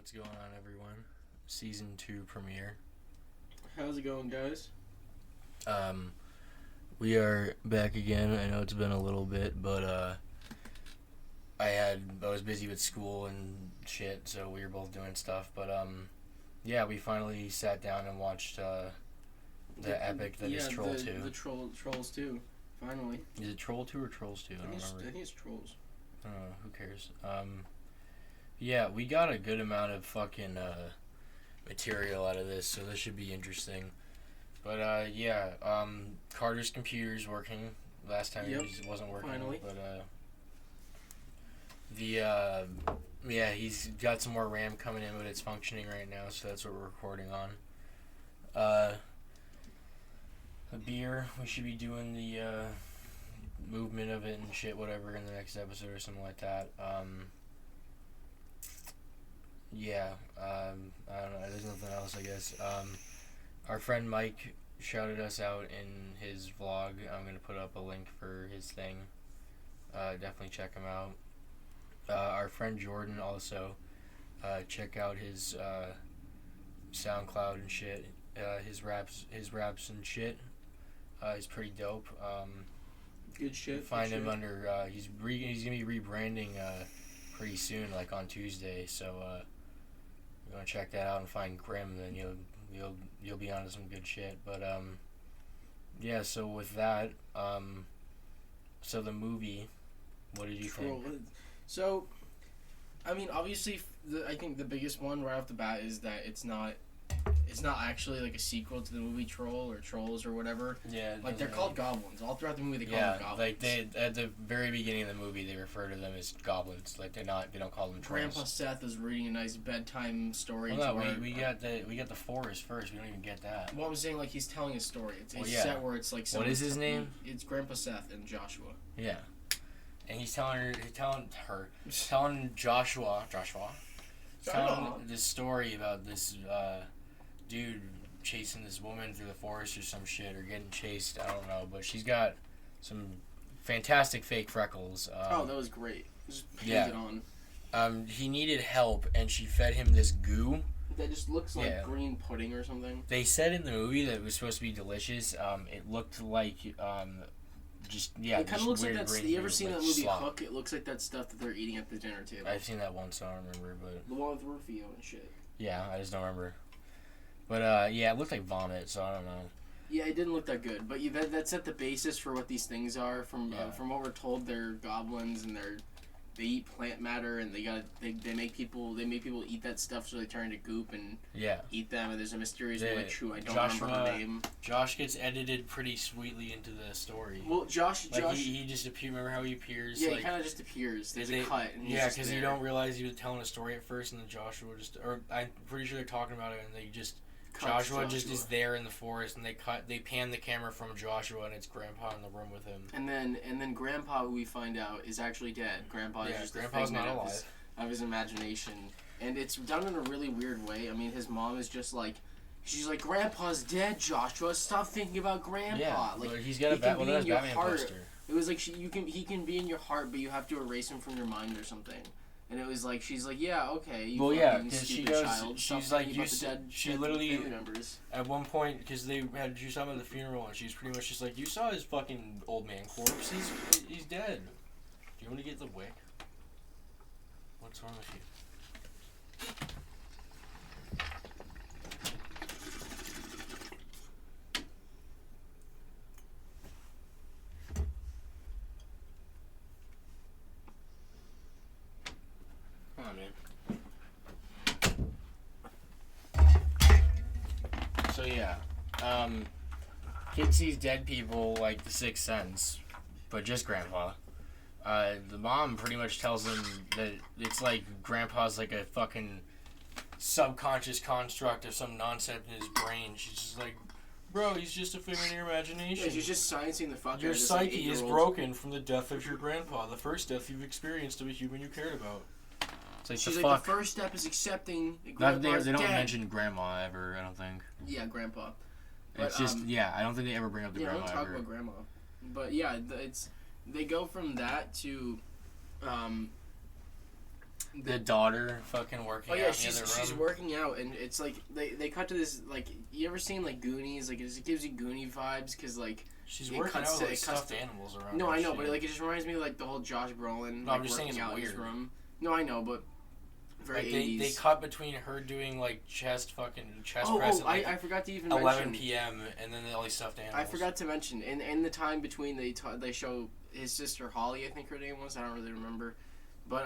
What's going on, everyone? Season 2 premiere. How's it going, guys? We are back again. I know it's been a little bit, but I was busy with school and shit, so we were both doing stuff. But yeah, we finally sat down and watched the epic that is Troll 2. The Trolls 2, finally. Is it Troll 2 or Trolls 2? I don't remember. I think it's Trolls. I don't know. Who cares? Yeah, we got a good amount of fucking material out of this, so this should be interesting. But yeah, Carter's computer's working. Last time it wasn't working. Finally. But yeah, he's got some more RAM coming in, but it's functioning right now, so that's what we're recording on. The beer, we should be doing the movement of it and shit, whatever, in the next episode or something like that. Yeah, I don't know, there's nothing else, I guess. Our friend Mike shouted us out in his vlog. I'm going to put up a link for his thing. Definitely check him out. Our friend Jordan also, check out his SoundCloud and shit. His raps and shit. He's pretty dope. Good shit. Find him under. He's gonna be rebranding pretty soon, like on Tuesday. So you wanna check that out and find Grim, then you'll be onto some good shit. But yeah. So with that, so the movie, what did you think? So, I mean, obviously, I think the biggest one right off the bat is that it's not actually like a sequel to the movie Troll or Trolls or whatever. Yeah. Like they're called goblins. All throughout the movie they call them goblins. Like they at the very beginning of the movie they refer to them as goblins. Like they don't call them trolls. Grandpa Seth is reading a nice bedtime story. Well, no, we got the forest first. We don't even get that. Well, I'm saying like he's telling a story. It's set where it's like. What is his name? It's Grandpa Seth and Joshua. Yeah. And he's telling Joshua this story about this dude chasing this woman through the forest or some shit, or getting chased, I don't know, but she's got some fantastic fake freckles. That was great. Just painted on. He needed help, and she fed him this goo. That just looks like green pudding or something. They said in the movie that it was supposed to be delicious. It looked like it kind of looks like that. You ever seen that movie slop. Hook? It looks like that stuff that they're eating at the dinner table. I've seen that once, so I don't remember, but the one with Rufio and shit. Yeah, I just don't remember. But yeah, it looked like vomit, so I don't know. Yeah, it didn't look that good, but that set the basis for what these things are. From what we're told, they're goblins and they eat plant matter, and they make people eat that stuff, so they turn into goop and eat them. And there's a mysterious witch who I don't remember her name. Josh gets edited pretty sweetly into the story. Well, Josh, he just appears. Remember how he appears? Yeah, he kind of just appears. There's a cut. And because you don't realize he was telling a story at first, and then Joshua I'm pretty sure they're talking about it, and they just. Joshua just is there in the forest, and they pan the camera from Joshua, and it's Grandpa in the room with him. And then Grandpa, who we find out is actually dead. Grandpa is just Grandpa's not alive. Of his imagination, and it's done in a really weird way. I mean, his mom is just like, she's like, Grandpa's dead, Joshua. Stop thinking about Grandpa. Yeah, like he's got a Batman poster. It was like he can be in your heart, but you have to erase him from your mind or something. And it was like, she's like, yeah, okay. Because she goes, she's like, she literally, at one point, because she was talking about the funeral, and she's pretty much just like, you saw his fucking old man corpse, he's dead. Do you want to get the wick? What's wrong with you? So yeah, kid sees dead people like the Sixth Sense, but just Grandpa. The mom pretty much tells him that it's like Grandpa's like a fucking subconscious construct of some nonsense in his brain. She's just like, bro, he's just a figment of your imagination. Yeah, she's just sciencing the fuck out of Your psyche is broken from the death of your grandpa, the first death you've experienced of a human you cared about. Like she's like, the first step is accepting Grandpa's They don't dead. mention Grandma ever, I don't think. Yeah, Grandpa. It's just, I don't think they ever bring up the Grandma ever. Yeah, don't talk about Grandma. But yeah, they go from that to, the daughter fucking working out in the other room. She's working out, and it's like they cut to this, like, you ever seen like Goonies? Like it gives you Goonie vibes because like she's working out with like stuffed animals around. No, I know, but like it just reminds me of like the whole Josh Brolin. No, like, I'm just saying it's out weird. In his room. No, I know, but very like 80s. They cut between her doing like chest press at like I forgot to even 11 mention, p.m. and then all these stuffed animals. I forgot to mention in the time between they show his sister Holly, I think her name was. I don't really remember, but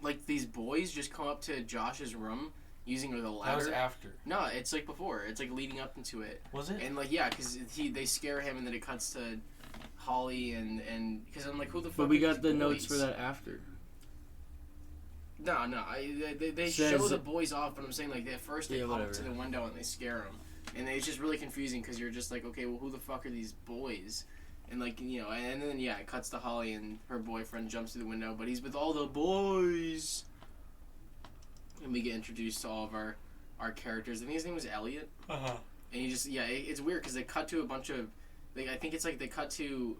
like these boys just come up to Josh's room using the ladder. That was after. No, it's like before. It's like leading up into it. Was it? And like because they scare him and then it cuts to Holly and because I'm like, who the fuck? But we got the boys? notes for that after. No, they show the boys off, but I'm saying like at first they come up to the window and they scare them, and it's just really confusing because you're just like, okay, well, who the fuck are these boys? And like and then it cuts to Holly and her boyfriend jumps through the window, but he's with all the boys, and we get introduced to all of our characters. I think his name was Elliot. And he just it's weird because they cut to a bunch of, I think it's like they cut to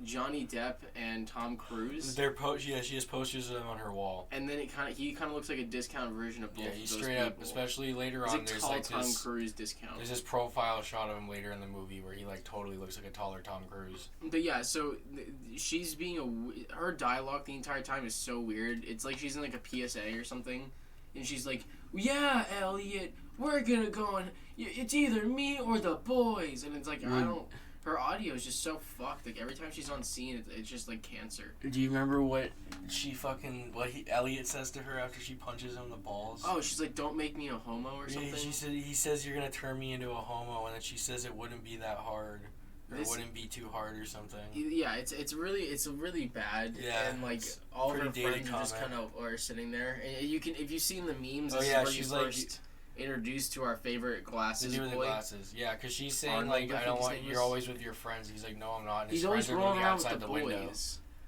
Johnny Depp and Tom Cruise. She has posters of them on her wall. And then he kind of looks like a discounted version of both of those straight people. up, especially later on. There's tall like Tom this Cruise discount. There's this profile shot of him later in the movie where he like totally looks like a taller Tom Cruise. But yeah, so she's being her dialogue the entire time is so weird. It's like she's in like a PSA or something, and she's like, "Yeah, Elliot, we're gonna go and it's either me or the boys," and it's like I don't. Her audio is just so fucked. Like every time she's on scene, it's just like cancer. Do you remember what Elliot says to her after she punches him in the balls? Oh, she's like, "Don't make me a homo" or something. He says you're gonna turn me into a homo, and then she says it wouldn't be that hard, or it wouldn't be too hard or something. Yeah, it's really bad. Yeah, and like all of her friends comment. just kind of are sitting there, and you can if you've seen the memes. She's like. Introduced to our favorite glasses boy. The glasses, yeah, because she's saying like, I don't want you're always with your friends. He's like, no, I'm not. And he's always rolling around with the boys. Window.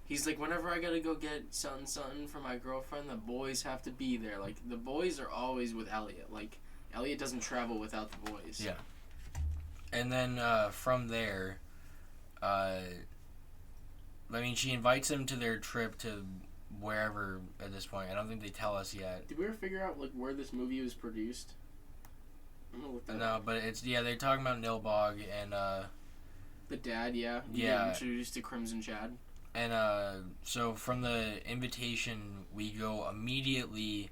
He's like, whenever I gotta go get something for my girlfriend, the boys have to be there. Like the boys are always with Elliot. Like Elliot doesn't travel without the boys. Yeah. And then from there, she invites him to their trip to wherever at this point. I don't think they tell us yet. Did we ever figure out like where this movie was produced? I'm gonna look that up. But it's they're talking about Nilbog and the dad, yeah. Introduced to Crimson Chad. And so from the invitation we go immediately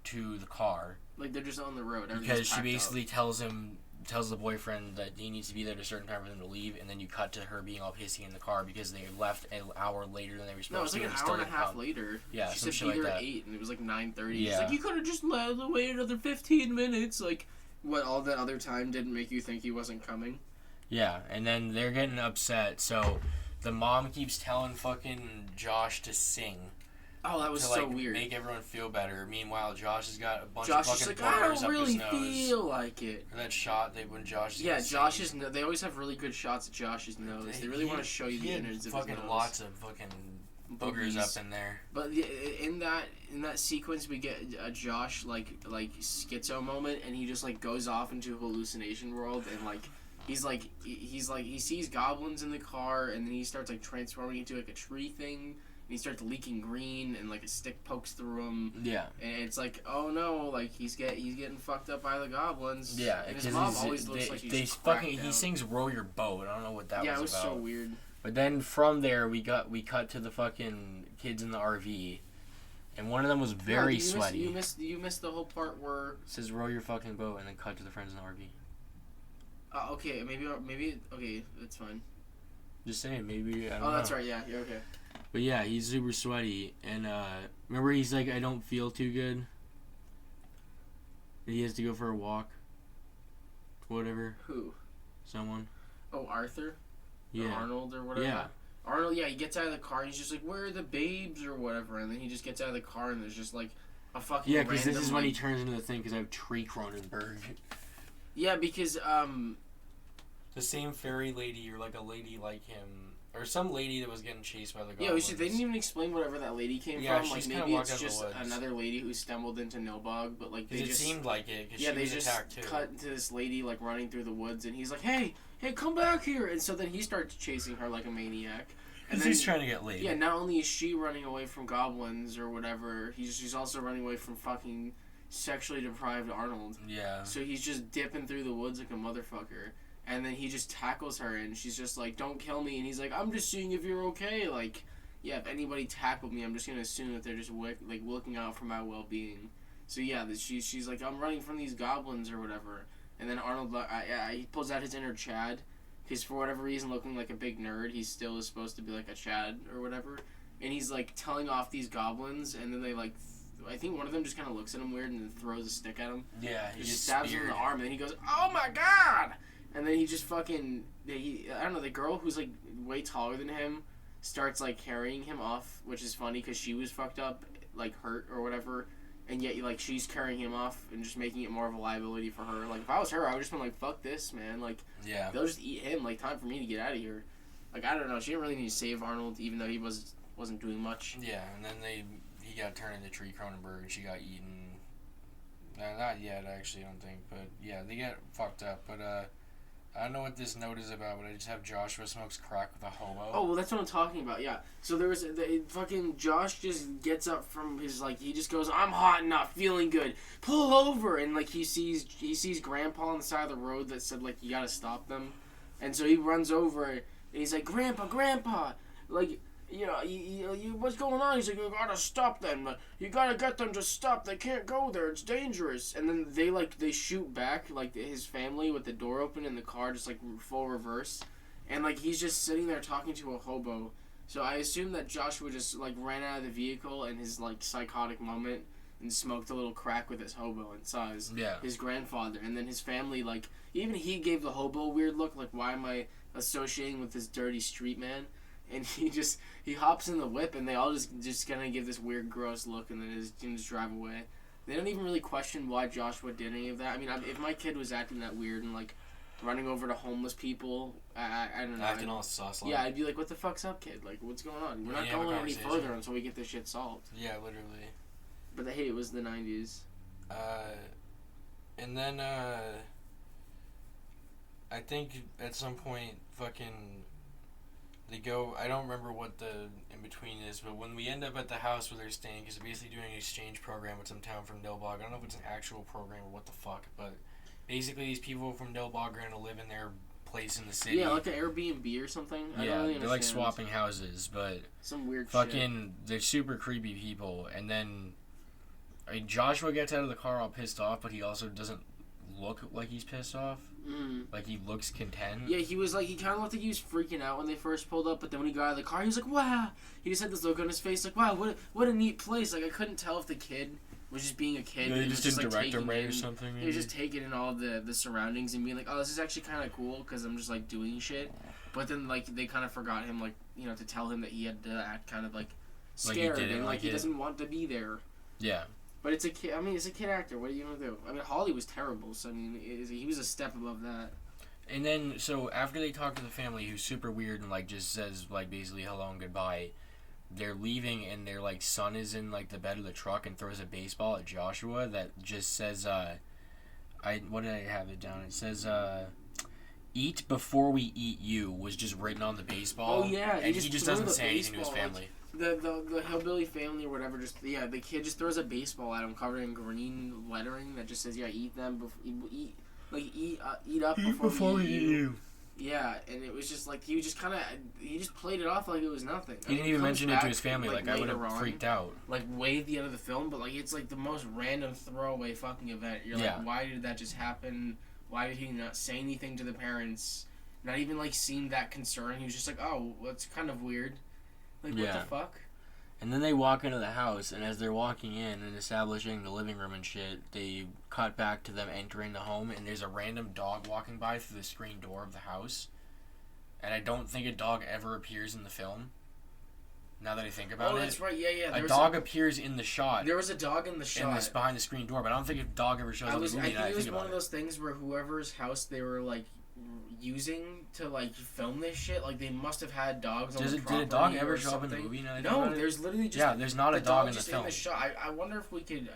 to the car. Like they're just on the road. Because she basically tells the boyfriend that he needs to be there at a certain time for them to leave, and then you cut to her being all pissy in the car because they left an hour later than they were supposed to. No, it was like an hour and a half later. Yeah, she said be here at 8, and it was like 9:30. Yeah. She's like, you could have just waited another 15 minutes. Like, what, all that other time didn't make you think he wasn't coming? Yeah, and then they're getting upset, so the mom keeps telling fucking Josh to sing. Oh, that was so weird. Make everyone feel better. Meanwhile, Josh has got a bunch of fucking boogers up his nose. I don't really feel like it. Or that shot when Josh is Josh's nose. They always have really good shots of Josh's nose. They really want to show you the innards of his nose. Lots of fucking boogers up in there. But in that sequence, we get a Josh like schizo moment, and he just like goes off into hallucination world, and like he sees goblins in the car, and then he starts like transforming into like a tree thing. He starts leaking green, and like a stick pokes through him. Yeah, and it's like, oh no, like he's getting fucked up by the goblins. Yeah, and his mom always looks like he sings "Row Your Boat." I don't know what that was about. Yeah, it was so weird. But then from there, we cut to the fucking kids in the RV, and one of them was very sweaty. You missed the whole part where it says "Row your fucking boat," and then cut to the friends in the RV. Okay, maybe okay, that's fine. Just saying, maybe I don't know. That's right. Yeah, you're okay. But yeah, he's super sweaty, and remember he's like, I don't feel too good. And he has to go for a walk. Whatever. Who? Someone. Oh, Arthur? Yeah. Or Arnold or whatever? Yeah. Arnold, yeah, he gets out of the car and he's just like, where are the babes or whatever? And then he just gets out of the car and there's just like a fucking Yeah, because this is when he turns into the thing because I have Tree Cronenberg. Yeah, because, the same fairy lady or like a lady like him. Or some lady that was getting chased by the goblins. Yeah, they didn't even explain wherever that lady came from. Like maybe it's just another lady who stumbled into Nilbog, but like it seemed like it. Cause she was attacked too. Cut to this lady like running through the woods, and he's like, "Hey, come back here!" And so then he starts chasing her like a maniac. Because he's trying to get laid. Yeah, not only is she running away from goblins or whatever, she's also running away from fucking sexually deprived Arnold. Yeah. So he's just dipping through the woods like a motherfucker. And then he just tackles her, and she's just like, don't kill me. And he's like, I'm just seeing if you're okay. Like, yeah, if anybody tackled me, I'm just going to assume that they're just, like, looking out for my well-being. So, yeah, she's like, I'm running from these goblins or whatever. And then Arnold, he pulls out his inner Chad. Because for whatever reason, looking like a big nerd, he still is supposed to be like a Chad or whatever. And he's like telling off these goblins, and then they like, I think one of them just kind of looks at him weird and then throws a stick at him. Yeah, he just stabs him in the arm, and then he goes, "Oh my god!" And then he just fucking, I don't know, the girl who's like way taller than him starts like carrying him off, which is funny because she was fucked up, like hurt or whatever. And yet, like, she's carrying him off and just making it more of a liability for her. Like, if I was her, I would just been like, fuck this, man. Like, yeah, they'll just eat him. Like, time for me to get out of here. Like, I don't know. She didn't really need to save Arnold, even though he wasn't doing much. Yeah, and then he got turned into Tree Cronenberg, and she got eaten. Not yet, actually, I don't think. But, yeah, they get fucked up. But, I don't know what this note is about, but I just have Joshua smokes crack with a hobo. Oh, well, that's what I'm talking about, yeah. So there was, fucking Josh just gets up from his, like, he just goes, I'm hot and not feeling good. Pull over! And, like, he sees Grandpa on the side of the road that said, like, you gotta stop them. And so he runs over, and he's like, Grandpa! Like, you know, what's going on? He's like, you gotta stop them. You gotta get them to stop. They can't go there. It's dangerous. And then they shoot back, like, his family with the door open in the car, just, like, full reverse. And, like, he's just sitting there talking to a hobo. So I assume that Joshua just, like, ran out of the vehicle in his, like, psychotic moment and smoked a little crack with his hobo and saw his grandfather. And then his family, like, even he gave the hobo a weird look, like, why am I associating with this dirty street man? And he hops in the whip, and they all just kind of give this weird, gross look, and then just drive away. They don't even really question why Joshua did any of that. I mean, if my kid was acting that weird and, like, running over to homeless people, I don't know. Acting all sus. Yeah, I'd be like, what the fuck's up, kid? Like, what's going on? We're not going any further until we get this shit solved. Yeah, literally. But hey, it was the 90s. And then, I think at some point, fucking... They go, I don't remember what the in-between is, but when we end up at the house where they're staying, because they're basically doing an exchange program with some town from Nilbog. I don't know if it's an actual program or what the fuck, but basically these people from Nilbog are going to live in their place in the city. Yeah, like an Airbnb or something? I don't really they're like swapping houses, but some weird fucking, they're super creepy people. And then Joshua gets out of the car all pissed off, but he also doesn't look like he's pissed off. Like, he looks content. Yeah, he was like, he kind of looked like he was freaking out when they first pulled up, but then when he got out of the car, he was like, wow. He just had this look on his face, like, wow, what a neat place. Like, I couldn't tell if the kid was just being a kid. Yeah, he just didn't direct him right or something. He was just taking in all the surroundings and being like, oh, this is actually kind of cool because I'm just, like, doing shit. But then, like, they kind of forgot him, like, you know, to tell him that he had to act kind of, like, scared and, like, he doesn't want to be there. Yeah. But it's a kid. I mean, it's a kid actor. What are you gonna do? I mean, Holly was terrible. So I mean, he was a step above that. And then, so after they talk to the family, who's super weird and like just says like basically hello and goodbye, they're leaving and their like son is in like the bed of the truck and throws a baseball at Joshua that just says, what did I have it down? It says, "Eat before we eat you" was just written on the baseball. Oh yeah, and he just doesn't say anything to his family. The hillbilly family or whatever, the kid just throws a baseball at him covered in green lettering that just says, eat them, eat up before we eat you. Yeah, and it was just like, he just played it off like it was nothing. He didn't even mention it to his family, like I would have freaked out. Like way at the end of the film, but like it's like the most random throwaway fucking event. You're like, why did that just happen? Why did he not say anything to the parents? Not even like seem that concerned. He was just like, oh, that's kind of weird. Like, what the fuck? And then they walk into the house, and as they're walking in and establishing the living room and shit, they cut back to them entering the home, and there's a random dog walking by through the screen door of the house. And I don't think a dog ever appears in the film. Now that I think about it. Oh, that's right, yeah. A dog appears in the shot. There was a dog in the shot. Behind the screen door, but I don't think a dog ever shows up in the movie. I think it was one of those things where whoever's house they were, like, using to like film this shit, like they must have had dogs on the property. Did a dog ever show up in the movie? No, there's literally just there's not a dog in the film. In the shot. I wonder if we could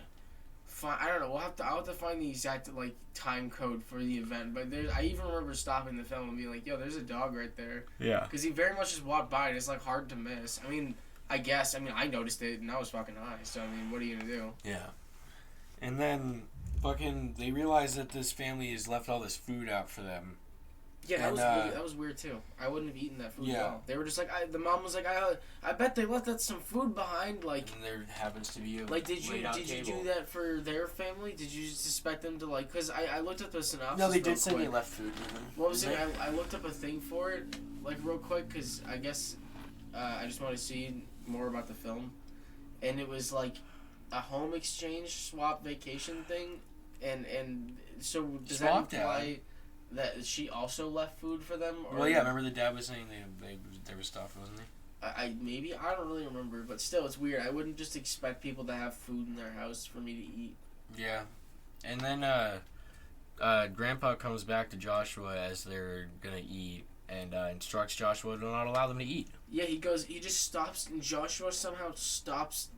I don't know. I'll have to find the exact like time code for the event. But I even remember stopping the film and being like, "Yo, there's a dog right there." Yeah. Because he very much just walked by and it's like hard to miss. I mean, I noticed it and I was fucking high. So I mean, what are you gonna do? Yeah. And then fucking they realize that this family has left all this food out for them. Yeah, that was weird too. I wouldn't have eaten that food at all. They were just like, the mom was like, I bet they left us some food behind. Like, and there happens to be a like, did you do that for their family? Did you suspect them to like? Because I looked up the synopsis. No, they did say they left food with them. What was it? I looked up a thing for it, like real quick, because I guess I just want to see more about the film, and it was like a home exchange swap vacation thing, and so does that imply that she also left food for them? Or well, yeah. Remember the dad was saying there was stuff, wasn't he? I don't really remember, but still, it's weird. I wouldn't just expect people to have food in their house for me to eat. Yeah, and then Grandpa comes back to Joshua as they're gonna eat and instructs Joshua to not allow them to eat. Yeah, he just stops, and Joshua somehow stops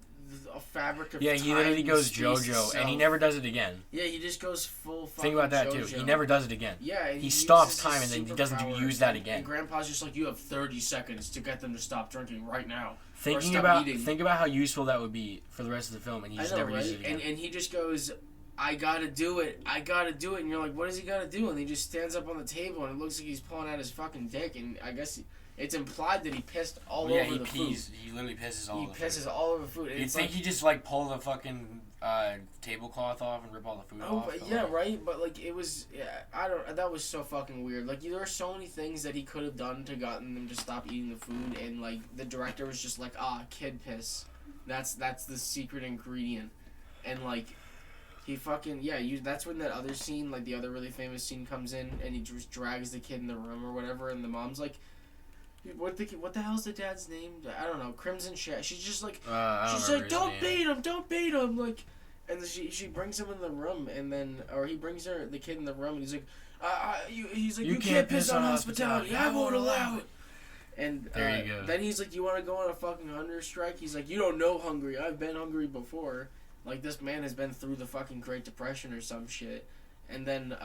a fabric of time. Yeah, he literally goes JoJo, and he never does it again. Yeah, he just goes full fucking Think about that, JoJo. too. He never does it again. Yeah, he stops time, and then he doesn't use that again. And Grandpa's just like, you have 30 seconds to get them to stop drinking right now. Think about how useful that would be for the rest of the film, and he just never uses it again. And he just goes, I gotta do it, and you're like, what does he gotta do? And he just stands up on the table, and it looks like he's pulling out his fucking dick, and I guess it's implied that he pissed all over the food. He literally pisses all over the food. He pisses all over the food. You'd think he just, like, pull the fucking tablecloth off and rip all the food off. But yeah, right? But, like, it was... Yeah, that was so fucking weird. Like, there were so many things that he could have done to gotten them to stop eating the food, and, like, the director was just like, kid piss. That's the secret ingredient. And, like... He fucking... Yeah, that's when that other scene, like, the other really famous scene comes in, and he just drags the kid in the room or whatever, and the mom's like... What the hell's the dad's name? I don't know. Crimson Shadow. She's just like... she's like, don't beat him! Like... And then she brings him in the room, and then... Or he brings the kid in the room, and he's like... he's like, you can't piss on hospitality. I won't allow it. And there you go. Then he's like, you want to go on a fucking hunger strike? He's like, you don't know hungry. I've been hungry before. Like, this man has been through the fucking Great Depression or some shit. And then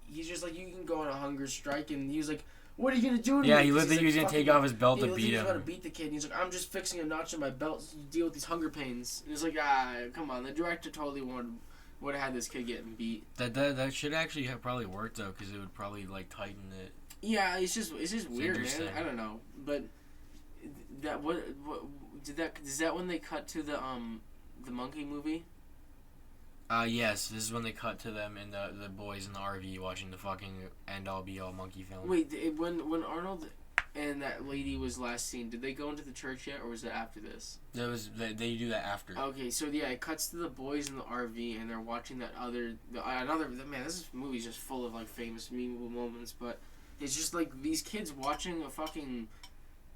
he's just like, you can go on a hunger strike. And he was like, what are you going to do to me? Yeah, he was going to take off his belt to beat him. He was going to beat the kid. And he's like, I'm just fixing a notch in my belt so you deal with these hunger pains. And he's like, come on. The director totally would have had this kid getting beat. That should actually have probably worked, though, because it would probably, like, tighten it. Yeah, it's just weird, man. I don't know. But is that when they cut to the monkey movie? Yes, this is when they cut to them and the boys in the RV watching the fucking end-all be-all monkey film. Wait, when Arnold and that lady was last seen, did they go into the church yet, or was it after this? They do that after. Okay, so yeah, it cuts to the boys in the RV, and they're watching that man, this movie's just full of, like, famous meme moments, but it's just, like, these kids watching a fucking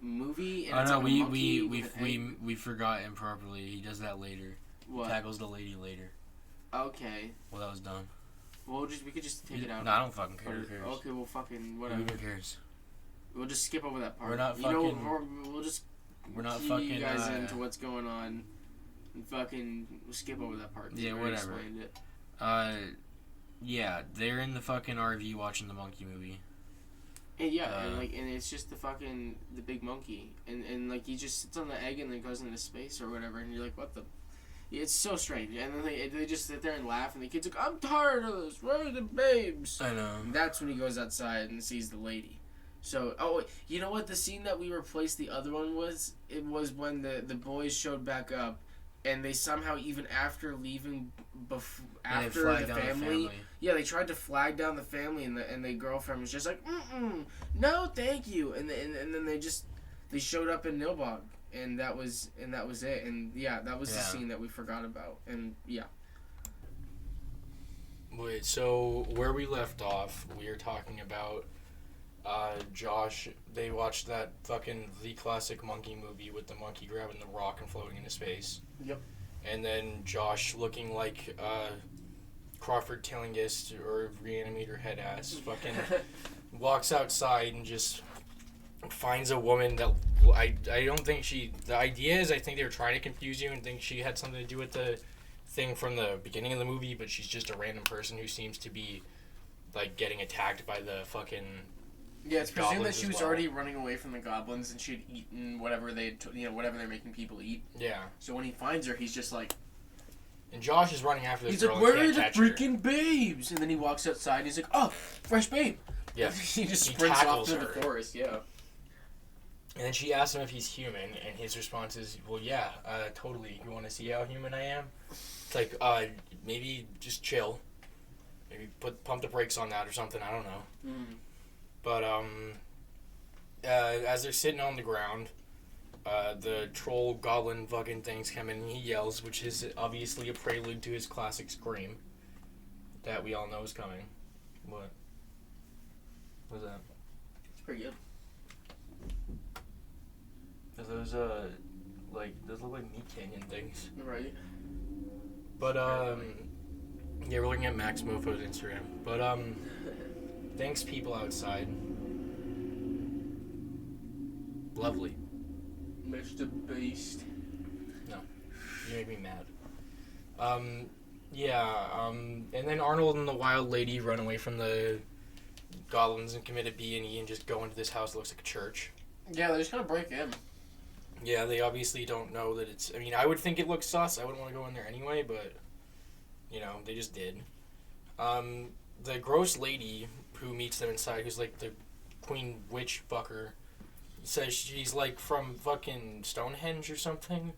movie, and we forgot improperly. He does that later. What? He tackles the lady later. Okay. Well, that was dumb. Well, we could just take it out. No, I don't fucking care. Who cares? Okay, well, fucking whatever. Who cares? We'll just skip over that part. We're not fucking... we'll just we're not key fucking... you guys into what's going on, and fucking we'll skip over that part. Yeah, whatever. It. Yeah, they're in the fucking RV watching the monkey movie. And and it's just the big monkey, and like he just sits on the egg and then goes into space or whatever, and you're like, what the... It's so strange, and then they just sit there and laugh, and the kid's like, I'm tired of this, where are the babes? I know. And that's when he goes outside and sees the lady. So, you know what the scene that we replaced the other one was? It was when the boys showed back up, and they somehow, even after leaving, after the family, yeah, they tried to flag down the family, and the girlfriend was just like, no, thank you, and then they showed up in Nilbog. And that was it. And yeah, that was the scene that we forgot about. And yeah. Wait, so where we left off, we were talking about Josh. They watched that fucking the classic monkey movie with the monkey grabbing the rock and floating into space. Yep. And then Josh looking like Crawford Tillinghast or Reanimator head ass fucking walks outside and just finds a woman that I don't think the idea is I think they were trying to confuse you and think she had something to do with the thing from the beginning of the movie, but she's just a random person who seems to be, like, getting attacked by the fucking... Yeah, it's presumed that she was already running away from the goblins and she'd eaten whatever whatever they're making people eat. Yeah. So when he finds her, he's just like... And Josh is running after this girl. He's like, where are the freaking babes? And then he walks outside and he's like, oh, fresh babe. Yeah. He just sprints off to the forest, yeah. And then she asks him if he's human, and his response is, well, yeah, totally. You want to see how human I am? It's like, maybe just chill. Maybe pump the brakes on that or something. I don't know. Mm. But, as they're sitting on the ground, the troll goblin fucking things come in and he yells, which is obviously a prelude to his classic scream that we all know is coming. What? What's that? It's pretty good. Those, those look like meat canyon things. Right. But, yeah, we're looking at Max Mofo's Instagram. But, thanks, people outside. Lovely. Mr. Beast. No. You make me mad. And then Arnold and the Wild Lady run away from the goblins and commit a B&E and just go into this house that looks like a church. Yeah, they're just gonna break in. Yeah, they obviously don't know that it's... I mean, I would think it looks sus. I wouldn't want to go in there anyway, but... You know, they just did. The gross lady who meets them inside, who's like the queen witch fucker, says she's like from fucking Stonehenge or something.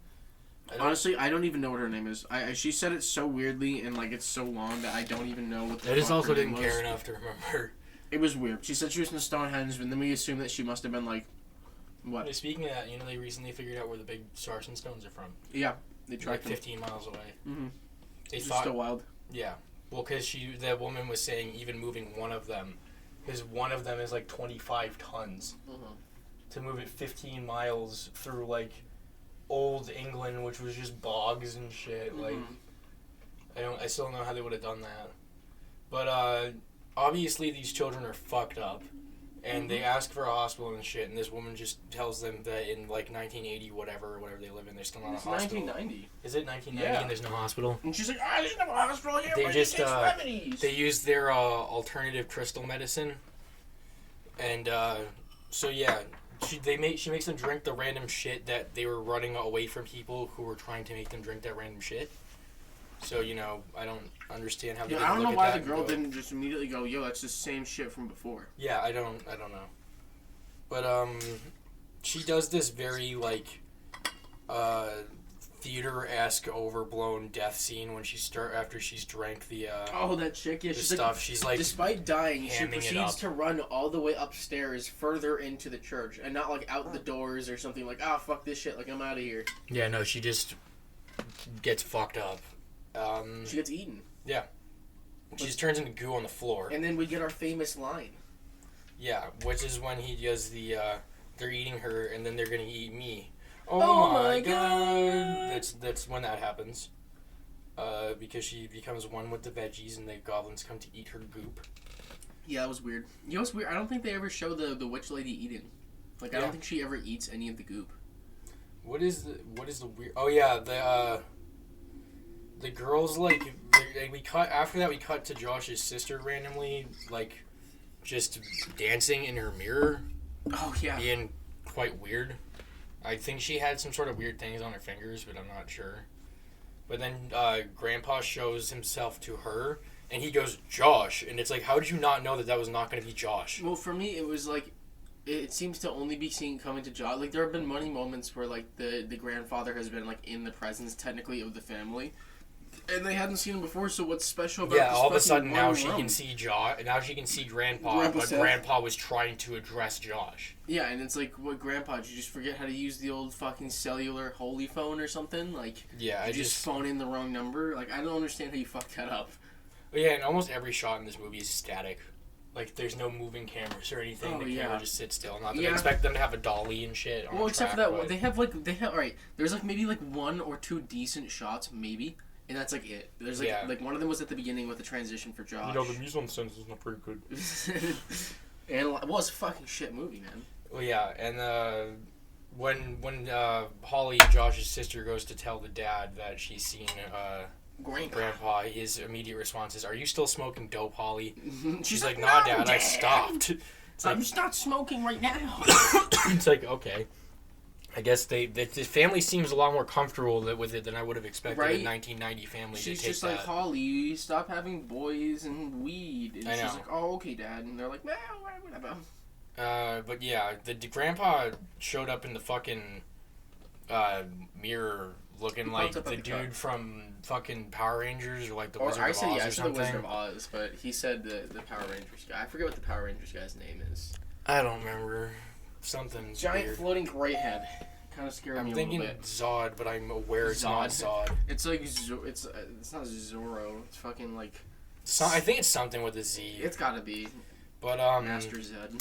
Honestly, I don't even know what her name is. She said it so weirdly and like it's so long that I don't even know what the I just fuck also her didn't name care was. enough to remember. It was weird. She said she was in Stonehenge, and then we assumed that she must have been like, what? Speaking of that, you know, they recently figured out where the big Sarsen stones are from. Yeah, they tracked like 15 miles away. Mm-hmm. They It's thought still wild. Yeah, well, because the woman was saying even moving one of them, because one of them is like 25 tons. Mm-hmm. To move it 15 miles through like old England, which was just bogs and shit. Like, I still don't know how they would have done that. But obviously these children are fucked up, and they ask for a hospital and shit. And this woman just tells them that in like 1980, whatever they live in, there's still not a hospital. 1990. Is it 1990 Yeah. And there's no hospital? And she's like, there's no hospital here. They just remedies. they use their alternative crystal medicine, and so yeah. She makes them drink the random shit that they were running away from people who were trying to make them drink that random shit. So, you know, I don't understand how they I don't know look why at the that girl and go, didn't just immediately go, yo, that's the same shit from before. Yeah, I don't know. But she does this very like theater-esque overblown death scene when after she's drank the that chick, yeah, she's stuff. like, She's like, despite dying, she hamming it proceeds up. to run all the way upstairs further into the church and not like out the doors or something like, fuck this shit, like I'm out of here. Yeah, no, she just gets fucked up. She gets eaten. Yeah. She just turns into goo on the floor. And then we get our famous line. Yeah, which is when he does the they're eating her and then they're gonna eat me. Oh my god! That's when that happens. Because she becomes one with the veggies and the goblins come to eat her goop. Yeah, that was weird. You know what's weird? I don't think they ever show the witch lady eating. Like, I don't think she ever eats any of the goop. What is the weird... Oh yeah, the girls, like, we cut to Josh's sister randomly, like, just dancing in her mirror. Oh, yeah. Being quite weird. I think she had some sort of weird things on her fingers, but I'm not sure. But then Grandpa shows himself to her, and he goes, Josh. And it's like, how did you not know that was not going to be Josh? Well, for me, it was like, it seems to only be seen coming to Josh. Like, there have been many moments where, like, the grandfather has been, like, in the presence, technically, of the family. And they hadn't seen him before, so what's special about this all of a sudden now room? she can see now she can see Grandpa, but Grandpa was trying to address Josh. Yeah, and it's like, what, Grandpa, did you just forget how to use the old fucking cellular holy phone or something? Like, yeah, I just phone in the wrong number? Like, I don't understand how you fucked that up. But yeah, and almost every shot in this movie is static. Like, there's no moving cameras or anything. The camera just sits still. Not that I expect them to have a dolly and shit on except track, for that, they have, alright, there's like maybe like one or two decent shots, maybe. And that's like it. There's like one of them was at the beginning with the transition for Josh. You know, the mise-en-scène is not very good. And it was a fucking shit movie, man. Well, yeah, and when Holly, Josh's sister, goes to tell the dad that she's seen Grandpa, his immediate response is, "Are you still smoking dope, Holly?" She's like, "Nah, Dad, I stopped." I'm just not smoking right now. It's like, okay. I guess the family seems a lot more comfortable with it than I would have expected a 1990 family She's to take just like, Holly, stop having boys and weed. And she's like, oh, okay, Dad. And they're like, well, whatever. But yeah, the grandpa showed up in the fucking mirror looking like the dude from fucking Power Rangers or like the Wizard of Oz or something. I said the Wizard of Oz, but he said the Power Rangers guy. I forget what the Power Rangers guy's name is. I don't remember. Something giant weird. Floating gray head. Kind of scared me a little bit. I'm thinking Zod, but I'm aware it's not Zod. It's like it's not Zorro. It's fucking like. I think it's something with a Z. It's gotta be. But Master Zed.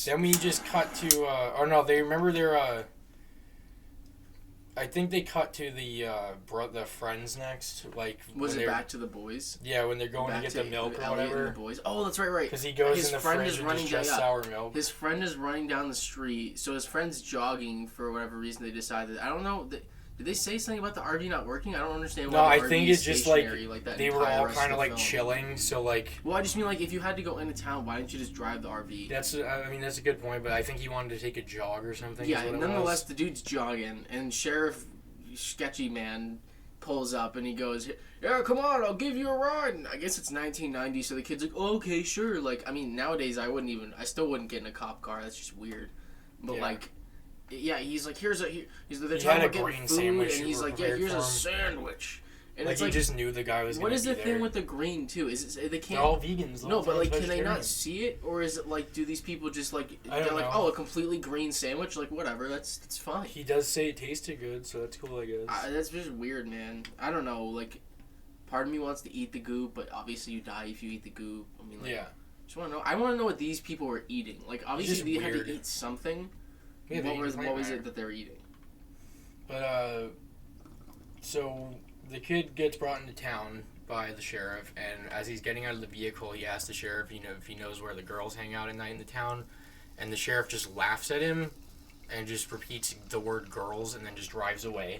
Then we just cut to or no, they remember their I think they cut to the friends next. Like, was it back to the boys? Yeah, when they're going to get the milk or whatever. And the boys. Oh, that's right. Because he goes in the fridge and just gets sour milk. His friend is running down the street, so his friend's jogging for whatever reason. They decided. I don't know. Did they say something about the RV not working? I don't understand why. No, I think it's just like they were all kind of like chilling. So like. Well, I just mean like if you had to go into town, why didn't you just drive the RV? That's a good point, but I think he wanted to take a jog or something. Yeah, nonetheless, the dude's jogging, and Sheriff Sketchy Man pulls up and he goes, "Yeah, come on, I'll give you a ride." And I guess it's 1990, so the kid's like, oh, "Okay, sure." Like, I mean, nowadays I still wouldn't get in a cop car. That's just weird. But like. Yeah, he's like, they're talking about getting food, and he's like, yeah, here's a sandwich. And like, he just knew the guy was. What is the thing with the green too? Is it they can't? They're all vegans. No, but like, can they not see it, or is it like, do these people just like they're like, oh, a completely green sandwich? Like, whatever, that's fine. He does say it tasted good, so that's cool, I guess. That's just weird, man. I don't know. Like, part of me wants to eat the goop, but obviously you die if you eat the goop. I mean, like, just want to know. I want to know what these people were eating. Like, obviously they had to eat something. Yeah, what was it that they were eating? But, so the kid gets brought into town by the sheriff, and as he's getting out of the vehicle, he asks the sheriff if he knows where the girls hang out at night in the town, and the sheriff just laughs at him and just repeats the word girls and then just drives away.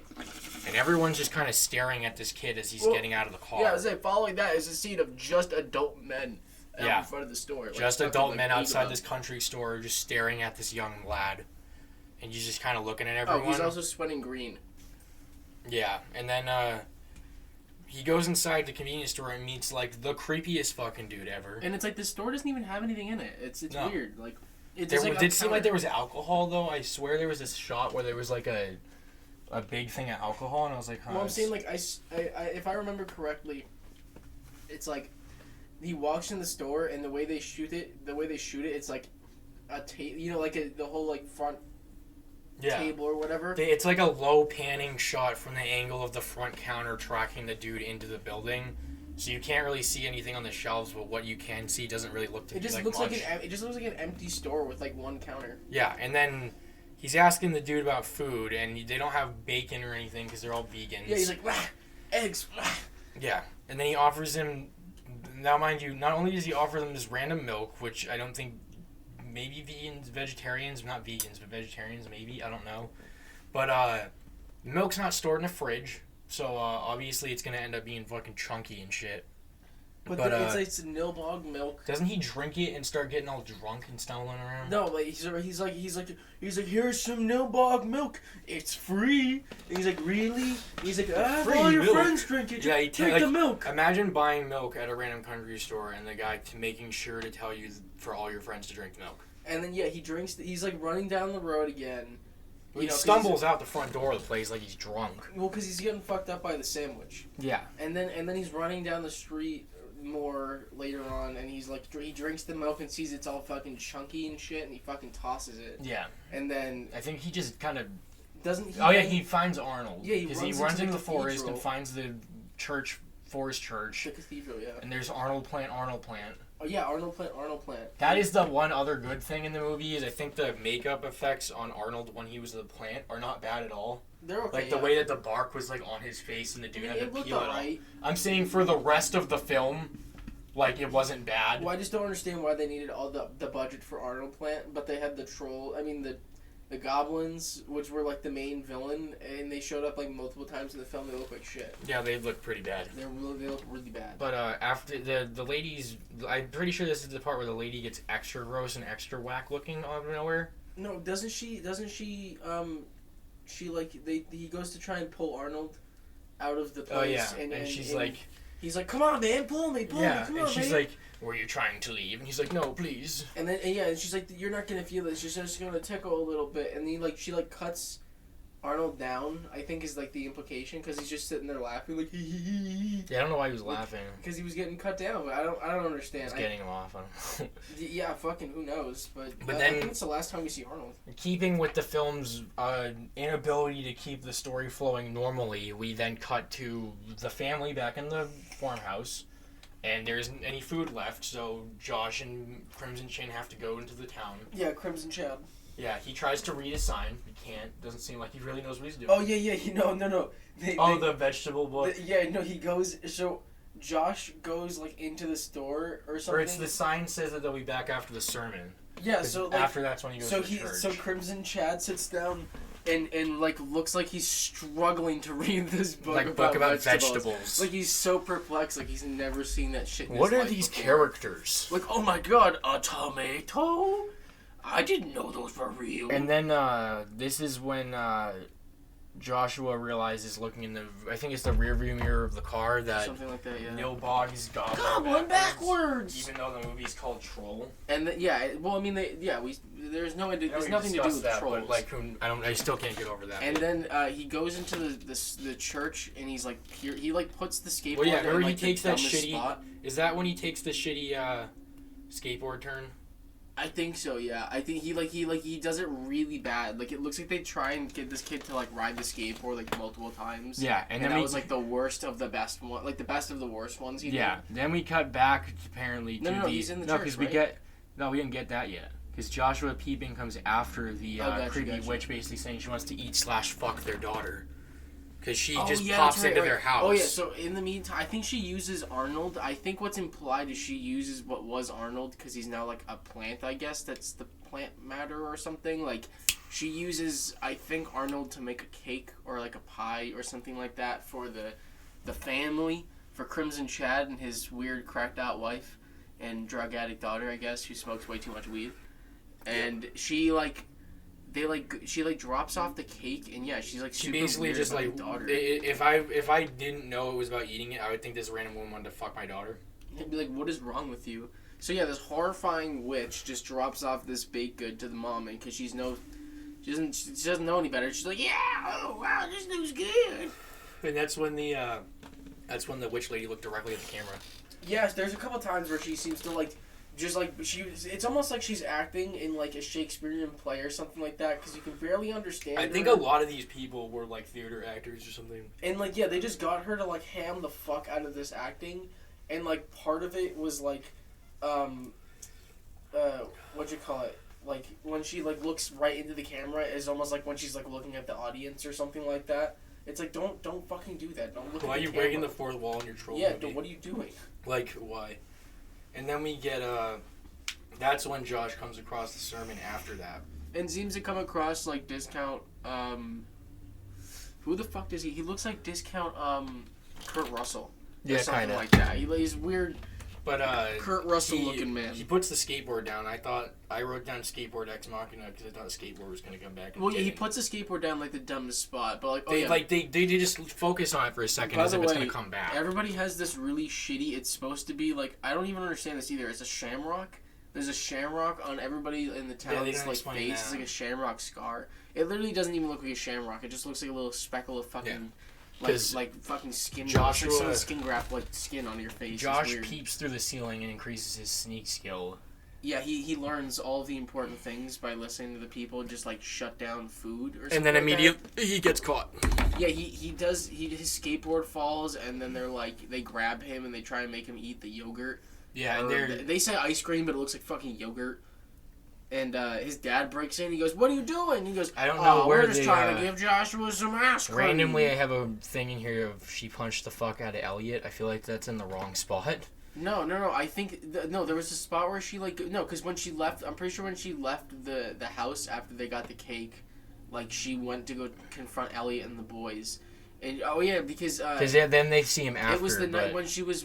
And everyone's just kind of staring at this kid as he's getting out of the car. Yeah, I was saying, following that is a scene of just adult men out in front of the store. Just adult men outside this country store just staring at this young lad. And he's just kind of looking at everyone. Oh, he's also sweating green. Yeah, and then he goes inside the convenience store and meets like the creepiest fucking dude ever. And it's like the store doesn't even have anything in it. It's weird. Like it did seem like there was alcohol though. I swear there was this shot where there was like a big thing of alcohol, and I was like, huh. Well, I'm saying like I if I remember correctly, it's like he walks in the store and the way they shoot it, it's like a the whole like front. Table or whatever. It's like a low panning shot from the angle of the front counter tracking the dude into the building. So you can't really see anything on the shelves, but what you can see doesn't really look to be like much. It just looks like an empty store with like one counter. Yeah, and then he's asking the dude about food, and they don't have bacon or anything because they're all vegans. Yeah, he's like, eggs. Yeah, and then he offers him, now mind you, not only does he offer them this random milk, which I don't think... Maybe vegetarians, not vegans, but vegetarians, maybe, I don't know. But, milk's not stored in a fridge, so, obviously it's gonna end up being fucking chunky and shit. But it's Nilbog milk. Doesn't he drink it and start getting all drunk and stumbling around? No, like, he's like, here's some Nilbog milk, it's free. And he's like, really? He's like, all your friends drink it, drink the milk. Imagine buying milk at a random country store and the guy making sure to tell you for all your friends to drink milk. And then, he drinks, he's like running down the road again. He stumbles out the front door of the place like he's drunk. Well, because he's getting fucked up by the sandwich. Yeah. And then he's running down the street more later on, and he's like, he drinks the milk and sees it's all fucking chunky and shit, and he fucking tosses it. Yeah. And then I think he just kind of doesn't. He finds Arnold. Yeah, because he runs into the forest and finds the forest church. The cathedral, yeah. And there's Arnold Plant. Oh yeah, Arnold Plant. That is the one other good thing in the movie is I think the makeup effects on Arnold when he was the plant are not bad at all. They're okay. Like the way that the bark was like on his face and the dude had to peel it off. Right. I'm saying for the rest of the film, like it wasn't bad. Well, I just don't understand why they needed all the budget for Arnold Plant, but they had the troll. I mean the goblins, which were like the main villain, and they showed up like multiple times in the film. They look like shit. Yeah, they look pretty bad. They look really bad. But after the ladies, I'm pretty sure this is the part where the lady gets extra gross and extra whack looking out of nowhere. No, doesn't she? She like he goes to try and pull Arnold out of the place. Oh yeah, and she's like, he's like, come on, man, pull me, come on, and she's man. like, were you trying to leave? And he's like, no, please. And then and she's like, you're not gonna feel it. She's just gonna tickle a little bit, and then she cuts Arnold down. I think is like the implication because he's just sitting there laughing like Yeah, I don't know why he was laughing. Because he was getting cut down, but I don't understand. He's getting him off. I don't know. Yeah, fucking who knows? But then, I think it's the last time we see Arnold. Keeping with the film's inability to keep the story flowing normally, we then cut to the family back in the farmhouse. And there isn't any food left, so Josh and Crimson Chin have to go into the town. Yeah, Crimson Chad. Yeah, he tries to read a sign. He can't. Doesn't seem like he really knows what he's doing. Oh, yeah. No. The vegetable book. He goes... So, Josh goes, into the store or something. Or it's the sign says that they'll be back after the sermon. Yeah, so, after that's when he goes to church. So, Crimson Chad sits down and looks like he's struggling to read this book about vegetables. Like, he's so perplexed. Like, he's never seen that shit in his life. What are these characters? Like, oh my god, a tomato? I didn't know those were real. And then this is when Joshua realizes, looking in I think it's the rearview mirror of the car, that something like that, yeah. Nilbog's goblin backwards. Even though the movie's called Troll. And there's nothing to do with that, trolls. But I still can't get over that. And then he goes into the church and he's he puts the skateboard. Well, yeah, remember in, he takes that shitty. Spot. Is that when he takes the shitty skateboard turn? I think so, yeah. I think he does it really bad. Like, it looks like they try and get this kid to ride the skateboard multiple times. Yeah, and then that was the worst of the best one, the best of the worst ones. Yeah. Then we cut back apparently to no, he's in the church, because we didn't get that yet. Because Joshua Peeping comes after the creepy witch, basically saying she wants to eat / fuck their daughter. Because she just pops into their house. Oh, yeah, so in the meantime, I think she uses Arnold. I think what's implied is she uses what was Arnold, because he's now, a plant, I guess. That's the plant matter or something. She uses, I think, Arnold to make a cake or, a pie or something like that for the family, for Crimson Chad and his weird, cracked-out wife and drug-addict daughter, I guess, who smokes way too much weed. And she, she drops off the cake and she's she super basically weird just about the daughter. If I didn't know it was about eating it, I would think this random woman wanted to fuck my daughter. I'd be like, what is wrong with you? So this horrifying witch just drops off this baked good to the mom, and because she doesn't know any better. She's like, yeah, oh wow, this looks good. And that's when the witch lady looked directly at the camera. Yes, there's a couple times where she seems to it's almost like she's acting in a Shakespearean play or something like that, because you can barely understand I think a lot of these people were theater actors or something. And they just got her to ham the fuck out of this acting, and part of it was what you call it, when she looks right into the camera is almost like when she's looking at the audience or something like that. It's don't fucking do that. Don't look. Why at the are you camera. breaking the fourth wall in your troll movie? Yeah, what are you doing? Why? And then we get, that's when Josh comes across the sermon after that. And seems to come across, Discount, who the fuck does he? He looks like Discount, Kurt Russell. Yeah, something kinda. like that. He's weird, but, Kurt Russell-looking man. He puts the skateboard down. I wrote down skateboard ex machina because I thought the skateboard was going to come back. Well, he puts the skateboard down, the dumbest spot, but, they just focus on it for a second as if it's going to come back. Everybody has this really shitty, it's supposed to be, I don't even understand this either. It's a shamrock. There's a shamrock on everybody in the town's, face. It's like a shamrock scar. It literally doesn't even look like a shamrock. It just looks like a little speckle of fucking... fucking skin. Joshua, skin graft skin on your face. Josh peeps through the ceiling and increases his sneak skill. Yeah, he learns all the important things by listening to the people just shut down food or something. And then immediately he gets caught. Yeah, he does. His skateboard falls, and then they grab him and they try and make him eat the yogurt. Yeah, and they say ice cream, but it looks like fucking yogurt. And his dad breaks in. He goes, "What are you doing?" He goes, I don't know where we're just trying to give Joshua some ass cream. Randomly, I have a thing in here of she punched the fuck out of Elliot. I feel like that's in the wrong spot. No. I think there was a spot where she because when she left, I'm pretty sure when she left the house after they got the cake, like she went to go confront Elliot and the boys. And because then they see him after. It was the night when she was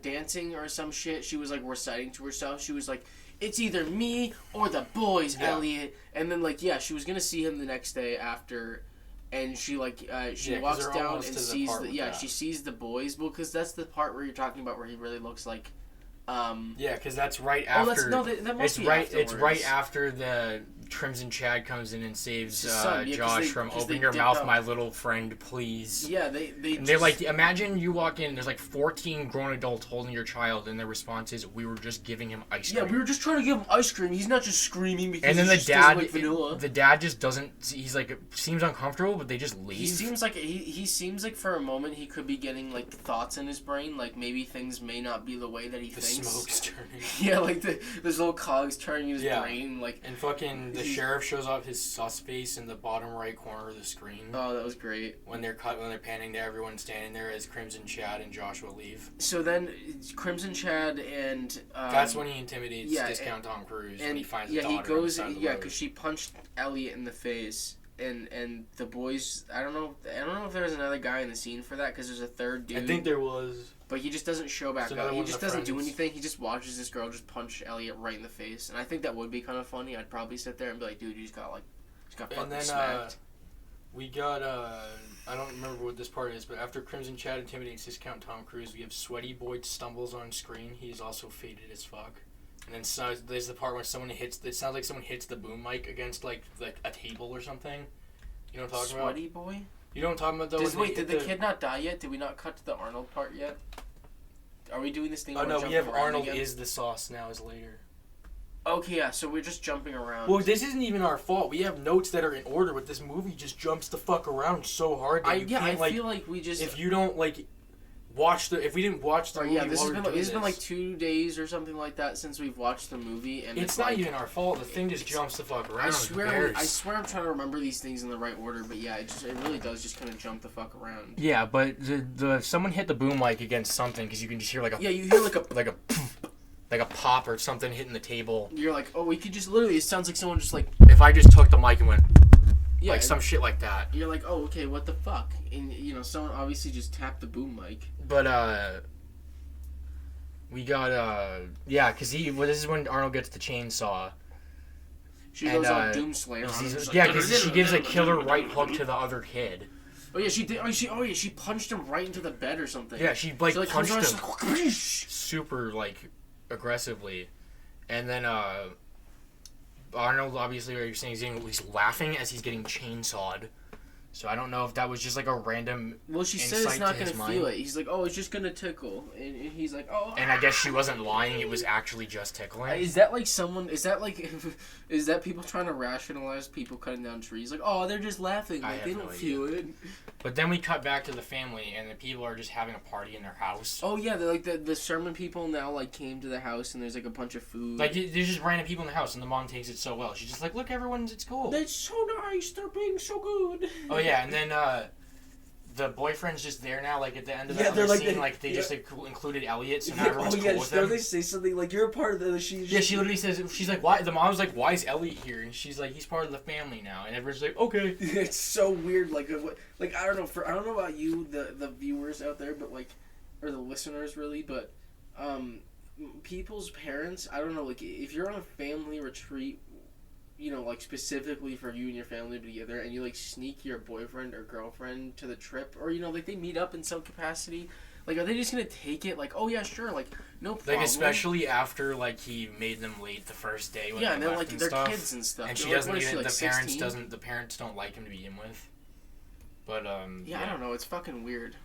dancing or some shit. She was like reciting to herself. She was like, "It's either me or the boys, Elliot." And then she was gonna see him the next day after, and she walks down and sees she sees the boys. Well, because that's the part where you're talking about where he really looks like. Because that's right after. That must be right. Afterwards. It's right after the Crimson Chad comes in and saves Josh from "Open your mouth, my little friend, please." Yeah, they're like, imagine you walk in, there's like 14 grown adults holding your child, and their response is, "We were just giving him ice cream." Yeah, we were just trying to give him ice cream. He's not just screaming because. And then the dad just doesn't. He's like seems uncomfortable, but they just leave. He seems like for a moment he could be getting like thoughts in his brain, like maybe things may not be the way that he thinks. The smoke's turning. Yeah, like there's little cogs turning in his brain, like. And fucking the sheriff shows off his sus face in the bottom right corner of the screen. Oh, that was great. When they're panning to everyone standing there as Crimson Chad and Joshua leave. So then Crimson Chad and that's when he intimidates Discount Tom Cruise when he finds his daughter. He goes because she punched Elliot in the face. And the boys, I don't know if there was another guy in the scene for that because there's a third dude. I think there was. But he just doesn't show back up. He just doesn't do anything. He just watches this girl just punch Elliot right in the face. And I think that would be kind of funny. I'd probably sit there and be like, dude, you just got fucking smacked. We got, I don't remember what this part is, but after Crimson Chad intimidates Discount Tom Cruise, we have Sweaty Boy stumbles on screen. He's also faded as fuck. And then there's the part where it sounds like someone hits the boom mic against like a table or something. You know what I'm talking about? Sweaty Boy? You know what I'm talking about though? Did the kid not die yet? Did we not cut to the Arnold part yet? Are we doing this thing? Oh no, we have Arnold is the sauce now is later. Okay, yeah, so we're just jumping around. Well, this isn't even our fault. We have notes that are in order, but this movie just jumps the fuck around so hard that I feel like we just... If you don't, if we didn't watch the movie... Yeah, it's been like 2 days or something like that since we've watched the movie, and it's not even our fault. The thing just jumps the fuck around. I swear I'm trying to remember these things in the right order, but yeah, it really does just kind of jump the fuck around. Yeah, but someone hit the boom mic against something, because you can just hear like a... Yeah, you hear like a pop or something hitting the table. You're like, oh, we could just literally... It sounds like someone just like... If I just took the mic and went... Yeah, like some shit like that. You're like, oh, okay, what the fuck? And, someone obviously just tapped the boom mic. But, we got, because this is when Arnold gets the chainsaw. She goes on Doomslayer. Because she gives a killer right hook to the other kid. Oh, yeah, she did. She punched him right into the bed or something. Yeah, she punched him super, aggressively. And then, Arnold, obviously, what you're saying, he's laughing as he's getting chainsawed. So I don't know if that was just like a random. Well, she said it's not gonna feel it. He's like, oh, it's just gonna tickle, and he's like, oh. And I guess she wasn't lying. It was actually just tickling. Is that people trying to rationalize people cutting down trees? Like, oh, they're just laughing. Like, they don't feel it. But then we cut back to the family, and the people are just having a party in their house. Oh yeah, they're like the Sherman people now came to the house, and there's like a bunch of food. Like there's just random people in the house, and the mom takes it so well. She's just like, look, everyone's at school. That's so nice. They're being so good. Oh yeah, and then the boyfriend's just there now. Like at the end of the scene, they just included Elliot, so now everyone's cool with him. They say something like, "You're a part of the." She literally says, "She's like, why?" The mom's like, "Why is Elliot here?" And she's like, "He's part of the family now." And everyone's like, "Okay." It's so weird. I don't know about you, the viewers out there, but or the listeners really, but people's parents. I don't know. If you're on a family retreat. Specifically for you and your family together, and you, sneak your boyfriend or girlfriend to the trip, or, they meet up in some capacity, are they just gonna take it, oh, yeah, sure, no problem? Especially after, he made them late the first day when and they then, left and they're stuff. Kids and stuff. And she doesn't even, the parents don't like him to begin with. But, yeah, I don't know, it's fucking weird.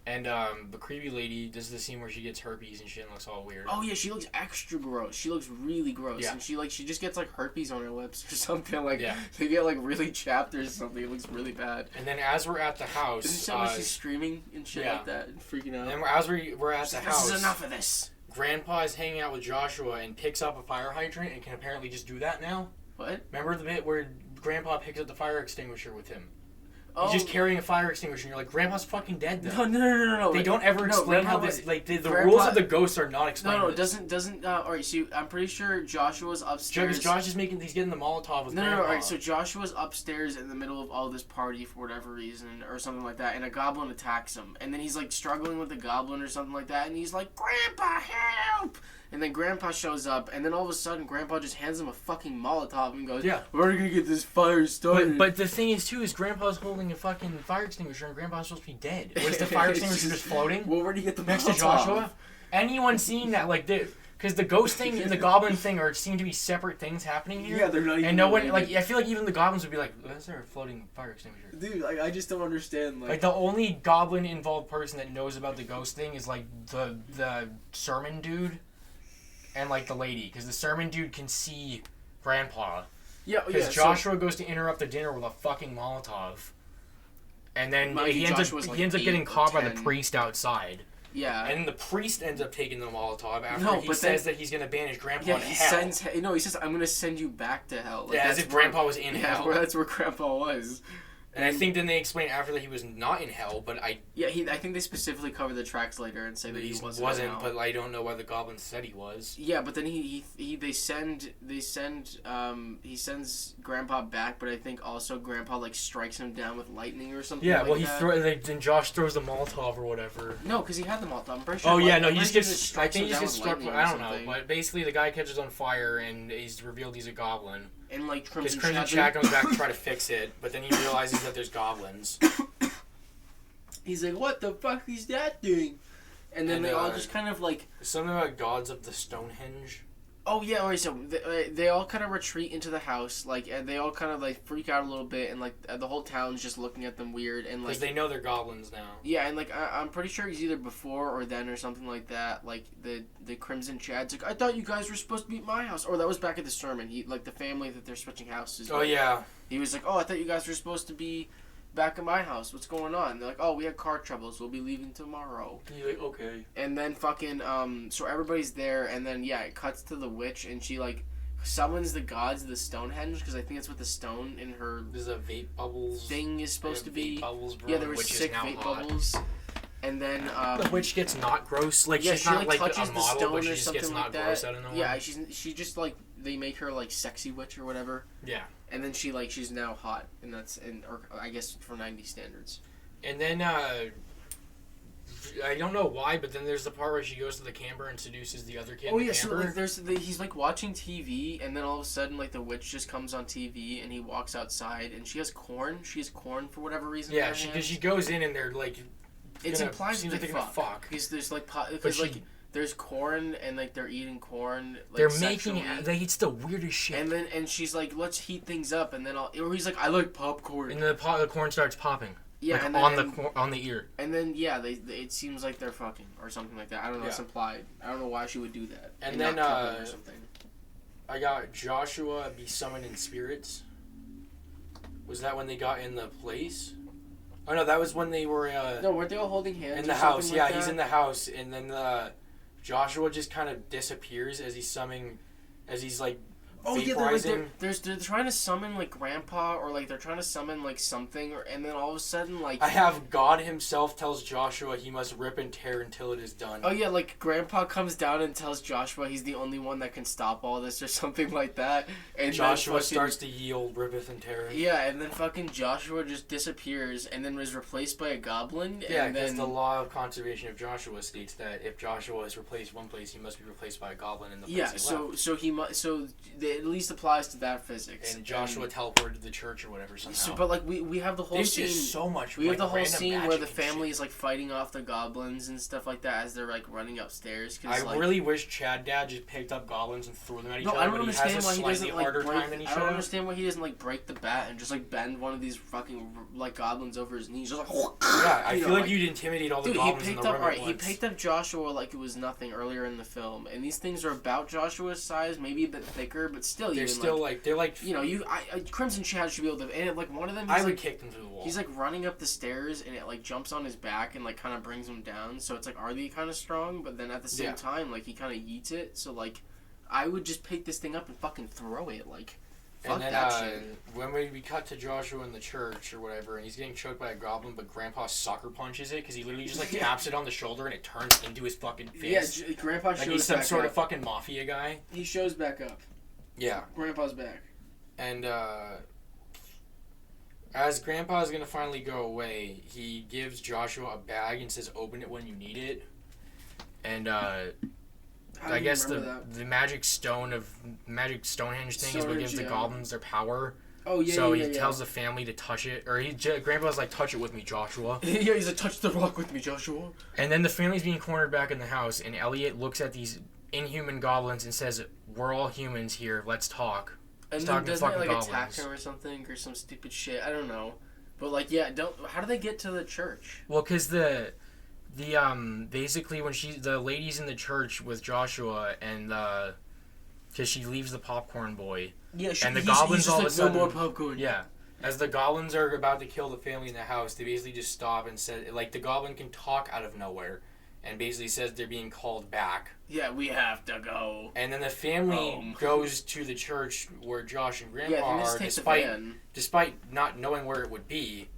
And, the creepy lady does the scene where she gets herpes and shit and looks all weird. Oh, yeah, she looks extra gross. She looks really gross. Yeah. And she just gets, herpes on her lips or something. They get, really chapped or something. It looks really bad. And then as we're at the house... Isn't she's screaming and shit like that and freaking out? And as we're at the house... This is enough of this. Grandpa is hanging out with Joshua and picks up a fire hydrant and can apparently just do that now. What? Remember the bit where Grandpa picks up the fire extinguisher with him? Oh. He's just carrying a fire extinguisher, and you're like, Grandpa's fucking dead, though. No. They don't ever explain how this... Like, the rules of the ghosts are not explained. No, doesn't... Alright, so I'm pretty sure Joshua's upstairs... Josh is he's getting the Molotov with Grandpa. No, alright, so Joshua's upstairs in the middle of all this party for whatever reason, or something like that, and a goblin attacks him. And then he's, like, struggling with the goblin or something like that, and he's like, Grandpa, help! And then Grandpa shows up, and then all of a sudden, Grandpa just hands him a fucking Molotov and goes, yeah, we're gonna get this fire started. But the thing is, too, is Grandpa's holding a fucking fire extinguisher, and Grandpa's supposed to be dead. Was the fire extinguisher just floating? Well, where do you get the next Molotov? To Joshua? Anyone seeing that, like, because the ghost thing and the goblin thing seem to be separate things happening here. Yeah, they're not even... And no one, like, I feel like even the goblins would be like, why is there a floating fire extinguisher? Dude, like, I just don't understand, like, the only goblin-involved person that knows about the ghost thing is, like, the sermon dude. And, like, the lady. Because the sermon dude can see Grandpa. Yeah, because Joshua goes to interrupt the dinner with a fucking Molotov. And then he ends up getting caught by the priest outside. Yeah. And the priest ends up taking the Molotov after he says that he's going to banish Grandpa to hell. He says, I'm going to send you back to hell. Like, as if Grandpa was in hell. Yeah, that's where Grandpa was. And I think then they explain after that he was not in hell, but I think they specifically cover the tracks later and say that he wasn't in hell. But I don't know why the goblins said he was. Yeah, but then he sends Grandpa back, but I think also Grandpa like strikes him down with lightning or something. Yeah, like then Josh throws the Molotov or whatever. No, because he had the Molotov. I'm pretty sure. Oh yeah, no, he just gets. I think he just gets struck. I don't know, something. but basically the guy catches on fire and he's revealed he's a goblin. And like Crimson Chat comes back to try to fix it, but then he realizes that there's goblins. He's like, "What the fuck is that doing?" And then they all just kind of like something about gods of the Stonehenge. Oh yeah, alright. So they all kind of retreat into the house, like, and they all kind of like freak out a little bit, and like the whole town's just looking at them weird, and like because they know they're goblins now. Yeah, and like I'm pretty sure it's either before or then or something like that. Like the Crimson Chad's like, I thought you guys were supposed to be at my house, or that was back at the sermon. He like the family that they're switching houses. Oh yeah. He was like, oh, I thought you guys were supposed to be back at my house. What's going on? They're like, oh, we had car troubles. We'll be leaving tomorrow. And you're like, okay. And then fucking so everybody's there, and then yeah, it cuts to the witch, and she like summons the gods of the Stonehenge, because I think it's what the stone in her there's a vape bubbles thing is supposed to be. Bubbles, bro, yeah, there were sick vape bubbles. And then the witch gets not gross. Like yeah, she's she not like touches a the model, stone but she or just something gets like not that. gross out of nowhere. Yeah, she just like they make her like sexy witch or whatever. Yeah. And then she's now hot, and that's or I guess for 90 standards. And then I don't know why, but then there's the part where she goes to the camper and seduces the other kid. Oh yeah, so like he's like watching TV, and then all of a sudden like the witch just comes on TV, and he walks outside, and she has corn. She has corn for whatever reason. Yeah, because she goes in and they're like. It's implied that they're gonna fuck. Because there's like like there's corn and like they're eating corn. Like, they're making it's the weirdest shit. And she's like, let's heat things up, and then or he's like, I like popcorn. And the corn starts popping. Yeah, like and then, on the ear. And then yeah, it seems like they're fucking or something like that. I don't know. Yeah. It's implied. I don't know why she would do that. And then or something. I got Joshua be summoned in spirits. Was that when they got in the place? Oh no, that was when they were. No, weren't they all holding hands? In the house, yeah, he's in the house, and then Joshua just kind of disappears as he's like. Oh yeah, they're trying to summon like Grandpa, or like they're trying to summon like something, and then all of a sudden like I have God himself tells Joshua he must rip and tear until it is done. Oh yeah, like Grandpa comes down and tells Joshua he's the only one that can stop all this or something like that, and Joshua starts to yield, rippeth and teareth. Yeah, and then fucking Joshua just disappears and then was replaced by a goblin. Yeah, because the law of conservation of Joshua states that if Joshua is replaced one place, he must be replaced by a goblin in the place he left. It at least applies to that physics. And Joshua teleported to the church or whatever somehow. So, but like we have the whole There's scene. Just so much. We have the whole scene where the family is like fighting off the goblins and stuff like that as they're like running upstairs. I really wish Chad Dad just picked up goblins and threw them at each other. I don't understand why he doesn't like I don't understand why he doesn't like break the bat and just like bend one of these fucking like goblins over his knees. Just like yeah, I feel like you'd intimidate all the goblins in the room. He picked up Joshua like it was nothing earlier in the film, and these things are about Joshua's size, maybe a bit thicker, but but still, they're even, still they're like, you know, Crimson Chad should be able to, and like one of them, I would kick them through the wall. He's like running up the stairs, and it like jumps on his back and like kind of brings him down. So it's like, are they kind of strong? But then at the same time, like he kind of yeets it. So like, I would just pick this thing up and fucking throw it. Like, fuck and then that shit. when we cut to Joshua in the church or whatever, and he's getting choked by a goblin, but Grandpa sucker punches it because he literally just like taps it on the shoulder and it turns into his fucking fist. Yeah, Grandpa shows like he's some sort of fucking mafia guy. He shows back up. Yeah. Grandpa's back. And as Grandpa's gonna finally go away, he gives Joshua a bag and says, "Open it when you need it." And I guess the magic Stonehenge thing is what gives the goblins their power. Oh yeah. So he tells the family to touch it, or Grandpa's like, "Touch it with me, Joshua." Yeah, he's like, "Touch the rock with me, Joshua." And then the family's being cornered back in the house, and Elliot looks at these inhuman goblins and says, "We're all humans here. Let's talk." And then doesn't it like attack him or something or some stupid shit? I don't know. But like, yeah, how do they get to the church? Well, because basically when the lady's in the church with Joshua and because she leaves the popcorn boy. Yeah, and the goblins all of a sudden, no more popcorn. Yeah. As the goblins are about to kill the family in the house, they basically just stop and say, like, the goblin can talk out of nowhere and basically says they're being called back. Yeah, we have to go. And then the family goes to the church where Josh and Grandpa are, despite not knowing where it would be,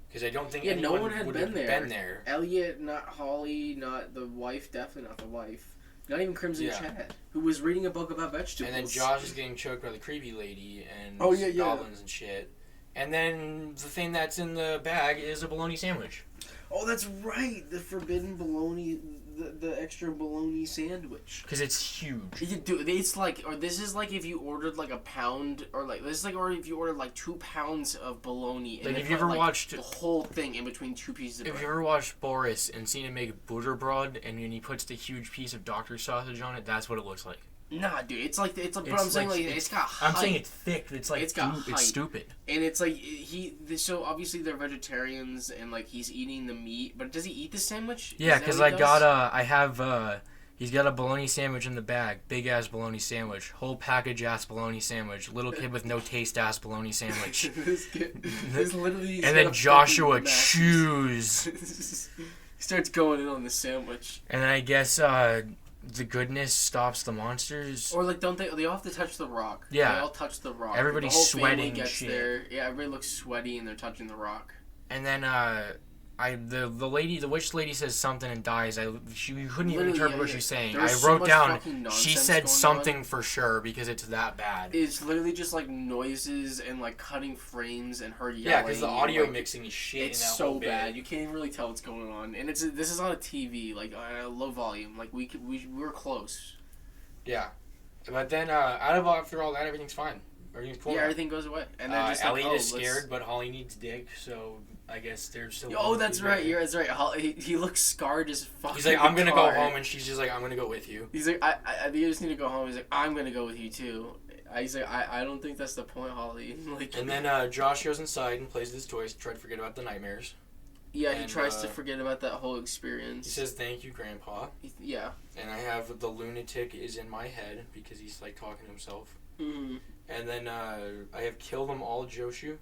because I don't think anyone no one had would been have been there. Elliot, not Holly, not the wife, definitely not the wife. Not even Crimson Chad, who was reading a book about vegetables. And then Josh is getting choked by the creepy lady and goblins and shit. And then the thing that's in the bag is a bologna sandwich. Oh, that's right. The forbidden bologna, the extra bologna sandwich. Because it's huge. Dude, it's like, or this is like if you ordered like a pound, or like this is like, or if you ordered like 2 pounds of bologna. And like, if you ever watched the whole thing in between 2 pieces of bread. If you ever watched Boris and seen him make butterbrot, and when he puts the huge piece of doctor sausage on it, that's what it looks like. Nah, dude, it's like but I'm saying like it's got height. I'm saying it's thick. It's like it's stupid. And it's like so obviously they're vegetarians and like he's eating the meat, but does he eat the sandwich? Yeah, because he's got a bologna sandwich in the bag, big ass bologna sandwich, whole package ass bologna sandwich, little kid with no taste ass bologna sandwich. This literally. And then Joshua chews. He starts going in on the sandwich. And then I guess the goodness stops the monsters. Or like, don't they all have to touch the rock? Yeah. They all touch the rock. Everybody's sweating and shit. There. Yeah, everybody looks sweaty and they're touching the rock. And then the witch lady says something and dies. You couldn't even interpret what she's saying. I wrote down she said something for sure because it's that bad. It's literally just like noises and like cutting frames and her yelling. Yeah, because the audio mixing is shit. It's so bad. You can't even really tell what's going on. And this is on a TV, like low volume. Like we were close. Yeah, but then after all that, everything's fine. Everything's cool. Yeah, everything goes away. And then just Elliot is scared, but Holly needs dick, so I guess they're still. Oh, that's right. That's right. He looks scarred as fuck. He's like, I'm gonna go home, and she's just like, I'm gonna go with you. He's like, I you just need to go home. He's like, I'm gonna go with you too. He's like, I don't think that's the point, Holly. Like. And then Josh goes inside and plays with his toys to try to forget about the nightmares. Yeah, he tries to forget about that whole experience. He says, "Thank you, Grandpa." Yeah. And I have the lunatic is in my head because he's like talking to himself. Mm-hmm. And then I have killed them all, Joshu.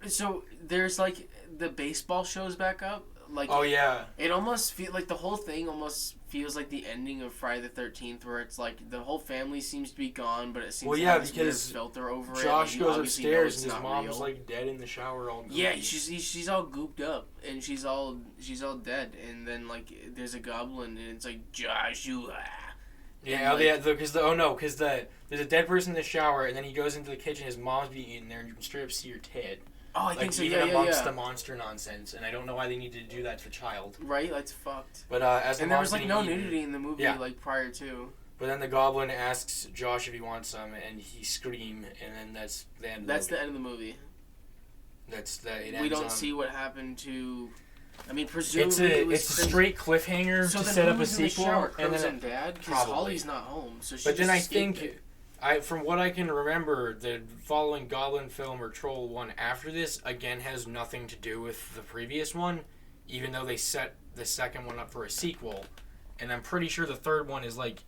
So there's like the baseball shows back up. Like, oh yeah. It almost feels like the whole thing almost feels like the ending of Friday the 13th, where it's like the whole family seems to be gone, but it seems to have this weird filter over it. Josh goes upstairs and his mom's like dead in the shower all. Yeah, she's all gooped up and she's all dead, and then like there's a goblin and it's like Joshua. Yeah, because there's a dead person in the shower, and then he goes into the kitchen. His mom's being eaten there, and you can straight up see her tit. Oh, I think so. Even amongst the monster nonsense, and I don't know why they needed to do that to the child. Right, that's fucked. But there was like no nudity in the movie like prior to. But then the goblin asks Josh if he wants some, and he screams, and then that's the end. That's the end of the movie. We don't see what happened to. I mean, presumably it's a straight cliffhanger to set up a sequel, and then Dad, because Holly's not home, so she. But then I think, from what I can remember, the following Goblin film or Troll one after this again has nothing to do with the previous one, even though they set the second one up for a sequel, and I'm pretty sure the third one is like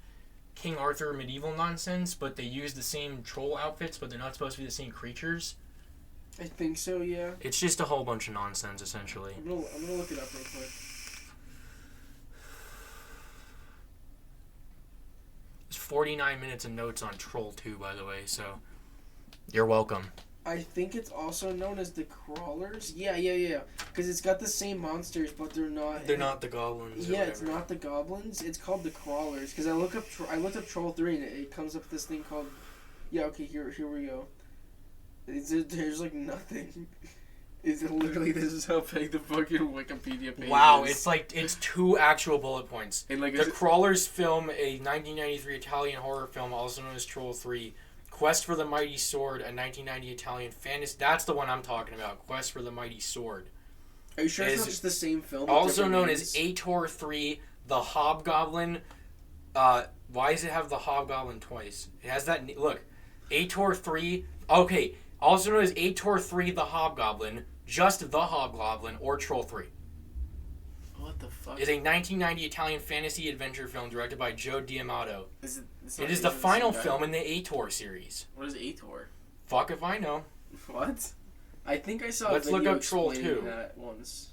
King Arthur medieval nonsense, but they use the same troll outfits, but they're not supposed to be the same creatures. I think so, yeah. It's just a whole bunch of nonsense, essentially. I'm gonna look it up real quick. There's 49 minutes of notes on Troll 2, by the way, so you're welcome. I think it's also known as the Crawlers. Yeah. Because it's got the same monsters, but they're not. They're not the goblins. Yeah, it's not the goblins. It's called the Crawlers. Because I looked up Troll 3 and it comes up with this thing called. Yeah. Okay. Here we go. There's like nothing. Is it literally this is how big the fucking Wikipedia page wow, is. it's 2 actual bullet points. And like the Crawlers film, a 1993 Italian horror film, also known as Troll 3. Quest for the Mighty Sword, a 1990 Italian fantasy. That's the one I'm talking about. Quest for the Mighty Sword. Are you sure it's not just the same film? Also known as Ator 3, the Hobgoblin. Why does it have the Hobgoblin twice? It has that. Look, Ator 3. Okay. Also known as Ator 3, the Hobgoblin, just the Hobgoblin, or Troll 3. What the fuck? Is a 1990 Italian fantasy adventure film directed by Joe D'Amato. It is the the final film in the Ator series. What is Ator? Fuck if I know. What? I think I saw Let's a video look up Troll 2. That once.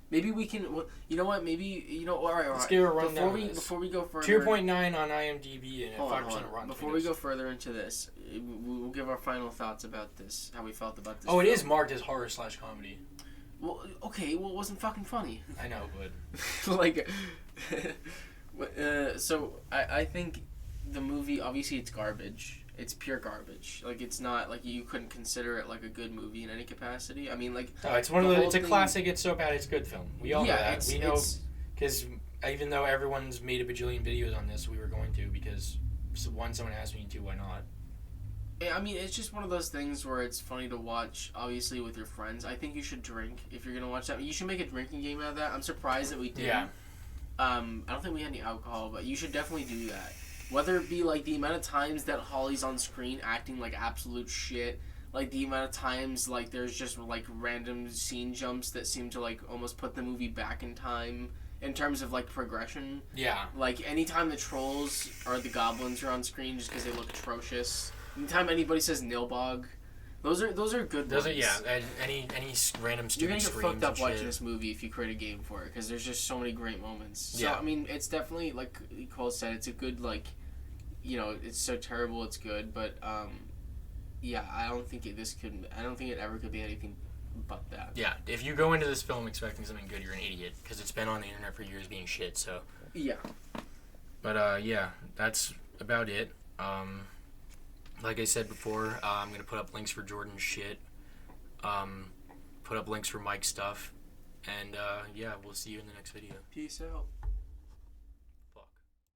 Maybe we can. You know what? Maybe all right. Let's give a rundown. Before we go further. 2.9 on IMDb and 5% Rotten. Before we go further into this, we'll give our final thoughts about this. How we felt about this. Oh, it is marked as horror/comedy. Well, okay. Well, it wasn't fucking funny. I know, but like, so I think the movie, obviously it's garbage. It's pure garbage. Like, it's not, like, you couldn't consider it, like, a good movie in any capacity. I mean, like... No, it's one of the... It's a classic, it's so bad, it's good film. We all know that. We know... Because even though everyone's made a bajillion videos on this, we were going to, because, one, someone asked me to, why not? Yeah, I mean, it's just one of those things where it's funny to watch, obviously, with your friends. I think you should drink if you're going to watch that. You should make a drinking game out of that. I'm surprised that we didn't. Yeah. I don't think we had any alcohol, but you should definitely do that. Whether it be, like, the amount of times that Holly's on screen acting like absolute shit, like, the amount of times, like, there's just, like, random scene jumps that seem to, like, almost put the movie back in time in terms of, like, progression. Yeah. Like, anytime the trolls or the goblins are on screen just because they look atrocious. Anytime anybody says Nilbog. Those are good ones. Any random stupid You're gonna get fucked up watching shit. this movie if you create a game for it, because there's just so many great moments. So, yeah. I mean, it's definitely, like Cole said, it's a good, like, you know, it's so terrible it's good, but, yeah, I don't think it ever could be anything but that. Yeah, if you go into this film expecting something good, you're an idiot, because it's been on the internet for years being shit, so. Yeah. But, yeah, that's about it. Like I said before, I'm going to put up links for Jordan's shit, put up links for Mike's stuff, and, yeah, we'll see you in the next video. Peace out.